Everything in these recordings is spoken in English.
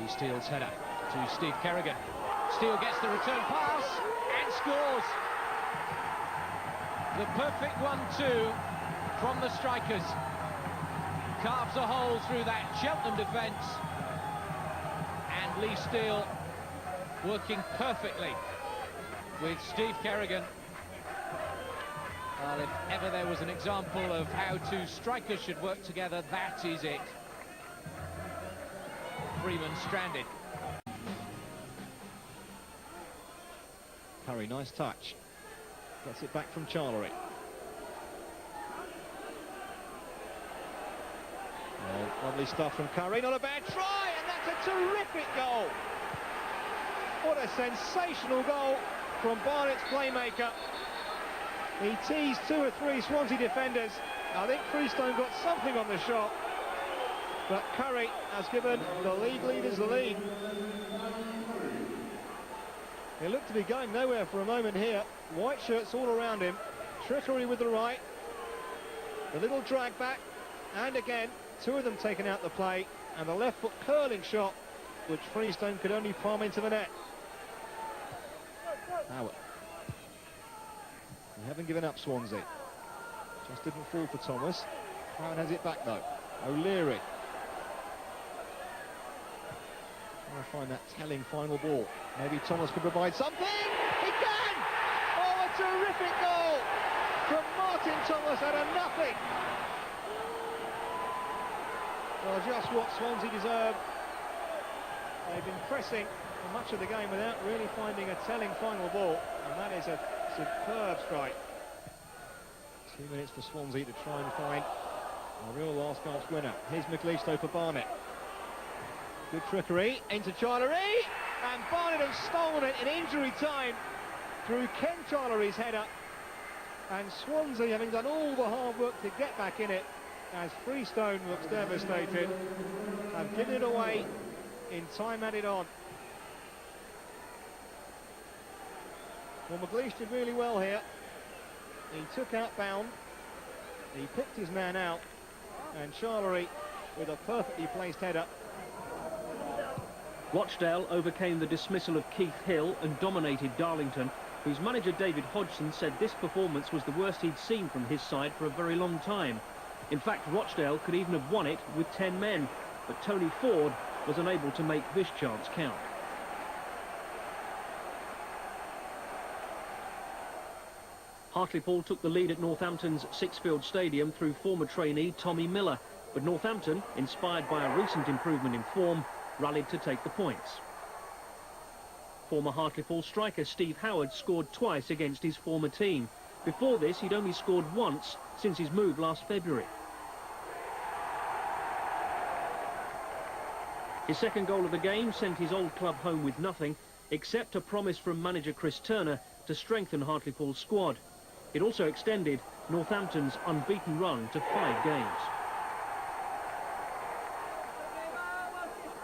Lee Steele's header to Steve Kerrigan. Steele gets the return pass and scores. The perfect 1-2 from the strikers. Carves a hole through that Cheltenham defence. And Lee Steele working perfectly with Steve Kerrigan. Well, if ever there was an example of how two strikers should work together, that is it. Freeman stranded. Curry, nice touch. Gets it back from Charlery. Well, lovely stuff from Curry. Not a bad try, and that's a terrific goal. What a sensational goal from Barnett's playmaker. He teased 2 or 3 Swansea defenders. I think Freestone got something on the shot, but Curry has given the league leaders the lead. He looked to be going nowhere for a moment here. White shirts all around him. Trickery with the right. The little drag back. And again, 2 of them taken out the play. And the left foot curling shot, which Freestone could only palm into the net. Howard. They haven't given up, Swansea. Just didn't fall for Thomas. Howard has it back though. O'Leary. Trying to find that telling final ball. Maybe Thomas can provide something. He can! Oh, a terrific goal from Martin Thomas out of nothing. Well, just what Swansea deserve. They've been pressing for much of the game without really finding a telling final ball, and that is a superb strike. 2 minutes for Swansea to try and find a real last gasp winner. Here's McLeish for Barnett. Good trickery into Charlery, and Barnett has stolen it in injury time through Ken Charlery's header. And Swansea, having done all the hard work to get back in it, as Freestone looks devastated, have given it away in time added on. Well, McLeish did really well here. He took out Bound, he picked his man out, and Charlery with a perfectly placed header. Rochdale overcame the dismissal of Keith Hill and dominated Darlington, whose manager David Hodgson said this performance was the worst he'd seen from his side for a very long time. In fact, Rochdale could even have won it with 10 men, but Tony Ford was unable to make this chance count. Hartlepool took the lead at Northampton's Sixfield Stadium through former trainee Tommy Miller, but Northampton, inspired by a recent improvement in form, rallied to take the points. Former Hartlepool striker Steve Howard scored twice against his former team. Before this, he'd only scored once since his move last February. His second goal of the game sent his old club home with nothing, except a promise from manager Chris Turner to strengthen Hartlepool's squad. It also extended Northampton's unbeaten run to 5 games.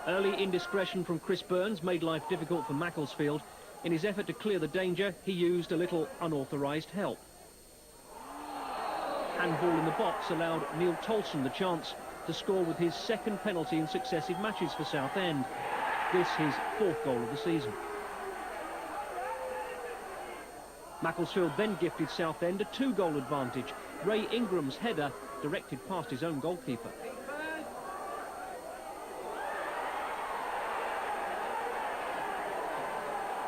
Early indiscretion from Chris Burns made life difficult for Macclesfield. In his effort to clear the danger, he used a little unauthorised help. Handball in the box allowed Neil Tolson the chance to score with his second penalty in successive matches for Southend. This his 4th goal of the season. Macclesfield then gifted Southend a 2-goal advantage. Ray Ingram's header directed past his own goalkeeper.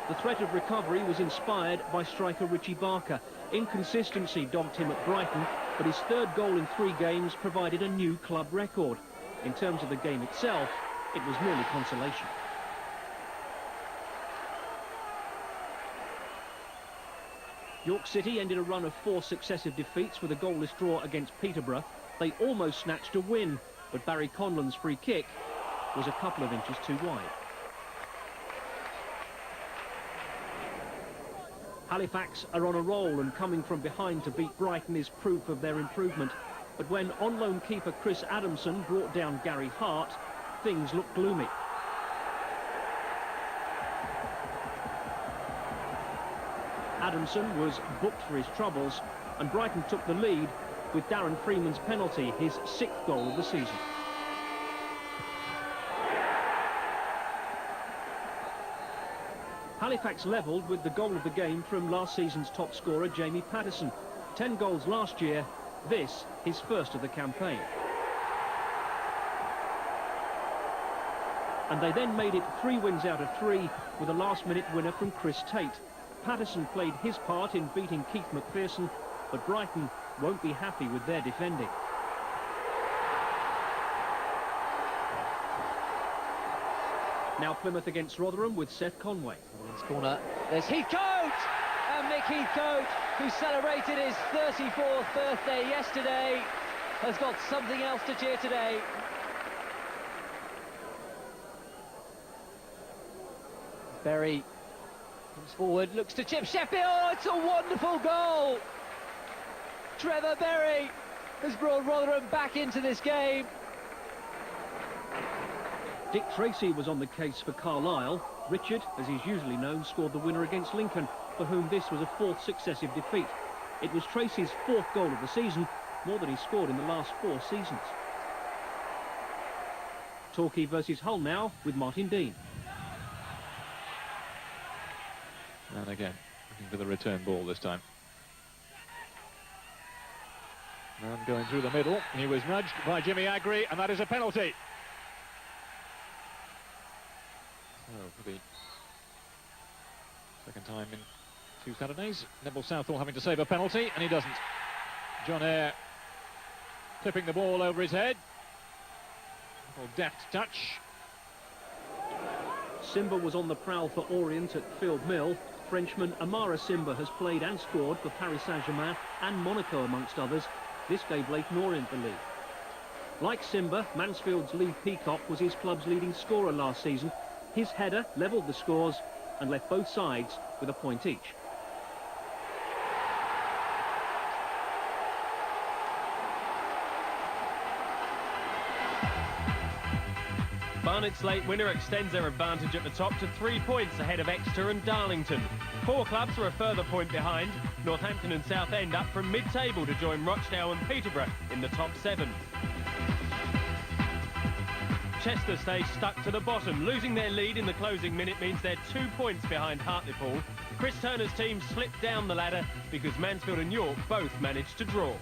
The threat of recovery was inspired by striker Richie Barker. Inconsistency dogged him at Brighton, but his 3rd goal in 3 games provided a new club record. In terms of the game itself, it was merely consolation. York City ended a run of 4 successive defeats with a goalless draw against Peterborough. They almost snatched a win, but Barry Conlon's free kick was a couple of inches too wide. Halifax are on a roll, and coming from behind to beat Brighton is proof of their improvement. But when on-loan keeper Chris Adamson brought down Gary Hart, things looked gloomy. Adamson was booked for his troubles, and Brighton took the lead with Darren Freeman's penalty, his 6th goal of the season. Halifax levelled with the goal of the game from last season's top scorer, Jamie Patterson. 10 goals last year, this his first of the campaign. And they then made it 3 wins out of 3 with a last-minute winner from Chris Tate. Patterson played his part in beating Keith McPherson, but Brighton won't be happy with their defending. Now Plymouth against Rotherham with Seth Conway. Rotherham's corner, there's Heathcote! And Mick Heathcote, who celebrated his 34th birthday yesterday, has got something else to cheer today. Berry comes forward, looks to chip Sheffield. Oh, it's a wonderful goal! Trevor Berry has brought Rotherham back into this game. Dick Tracy was on the case for Carlisle. Richard, as he's usually known, scored the winner against Lincoln, for whom this was a 4th successive defeat. It was Tracy's 4th goal of the season, more than he scored in the last 4 seasons. Torquay versus Hull now with Martin Dean. And again, looking for the return ball this time. And going through the middle, he was nudged by Jimmy Agri, and that is a penalty. So for the second time in 2 Saturdays, Neville Southall having to save a penalty, and he doesn't. John Eyre clipping the ball over his head. A little deft touch. Simba was on the prowl for Orient at Field Mill. Frenchman Amara Simba has played and scored for Paris Saint-Germain and Monaco, amongst others. This gave Leyton Orient the lead. Like Simba, Mansfield's Lee Peacock was his club's leading scorer last season. His header levelled the scores and left both sides with a point each. Barnett's late winner extends their advantage at the top to 3 points ahead of Exeter and Darlington. 4 clubs are a further point behind. Northampton and Southend up from mid-table to join Rochdale and Peterborough in the top 7. Chester stay stuck to the bottom. Losing their lead in the closing minute means they're 2 points behind Hartlepool. Chris Turner's team slipped down the ladder because Mansfield and York both managed to draw.